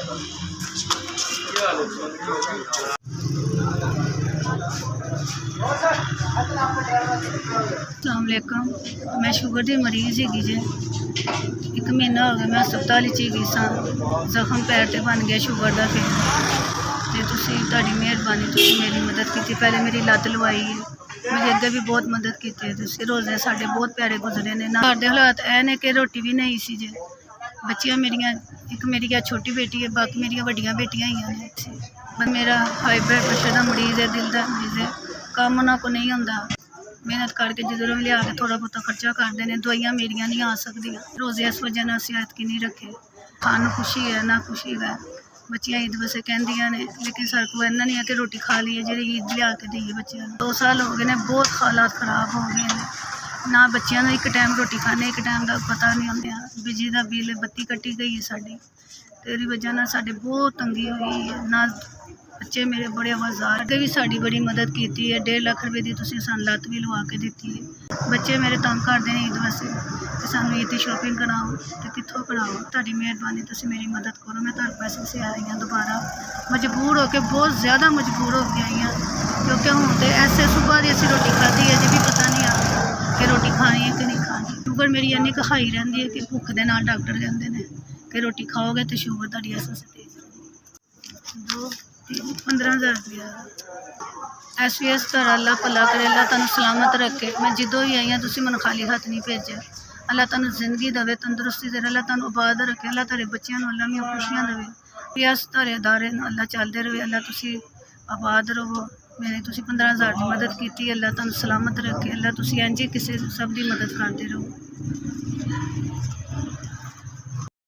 अस्सलामुअलैकुम। मैं शुगर की मरीज़ हैगी जे। एक महीना हो गया मैं हस्पताल ही गई सा। जख्म पैर ते बन गया शुगर का। फिर तुहाडी मेहरबानी, तुसीं मेरी मदद की। पहले मेरी लत्त लवाई है, मेरे अगे भी बहुत मदद की है। रोज़े साढ़े बहुत प्यारे गुजरे ने। घर के हालात ऐ ने कि रोटी भी नहीं सी जे। बच्चियां मेरियां, एक मेरी छोटी बेटी है, बाकी मेरिया वड्डियां बेटियां ही ने। मेरा हाई ब्लड प्रेशर का मरीज़ है, दिल का मरीज़ है। काम उन्होंने को नहीं आता, मेहनत करके जिधरों भी लिया के थोड़ा बहुत खर्चा करते हैं। दवाइयां मेरिया नहीं आ सकदियां। रोज़े इस वजह ने असीं ऐतकी नहीं रखे। खान खुशी है ना खुशी है। बच्चियां ईद वैसे कहदियां ने, लेकिन सारे को इन्ना नहीं है कि रोटी खा लीए जी ईद लिया के दईए बच्चों। 2 साल हो गए ने, बहुत हालात खराब हो गए हैं। ना बच्चों को एक टाइम रोटी खाने, एक टाइम का पता नहीं होंगे। बिजली का बिल, बत्ती कट्टी गई है साड़ी, तेरी वजह ना साड़ी बहुत तंगी हुई है। ना बच्चे मेरे बड़े आवाज़ार अगे भी साड़ी बड़ी मदद की है। 1.5 लाख रुपए की तुसीं सानूं लत्त भी लवा के दी है। बच्चे मेरे तंग करते हैं ईद वास्ते कि सानूं ईद की शॉपिंग कराओ, तो कित्थों कराओ। तुहाडी मेहरबानी, तुसीं मेरी मदद करो। मैं तुहाडे पैसे से आई हाँ दोबारा, मजबूर होकर, बहुत ज़्यादा मजबूर हो के आई हाँ। क्योंकि हूँ तो ऐसे सुबह की असीं रोटी खाधी है, अजे भी पता नहीं आ कि रोटी खानी है कि नहीं खानी। शुगर मेरी इन्नी क हाई रहिंदी है कि भुख दे नाल डॉक्टर कहते हैं कि रोटी खाओगे तो शुगर तुहाडी ऐसे तेज। 15,000 रुपया। SVS तारा अल्लाह भला करे, अल्लाह तुहानूं सलामत रखे। मैं जिद्दों ही आई हाँ, तुसीं मैनूं खाली हाथ नहीं भेजा। अल्लाह तुहानूं जिंदगी देवे, तंदुरुस्ती दे, अल्लाह तुहानूं आबाद रखे। अल्लाह तेरे बच्चों नूं अल्लाह मियां खुशियां देवे। प्यास तारे अदारे अल्लाह चलते रहे। अल्लाह तुसीं आबाद रहो। मेरी तुसीं 15,000 की मदद की, अल्लाह तुहानूं सलामत रखे। अल्लाह तुसीं इंज ही किसी सब की मदद करते रहो।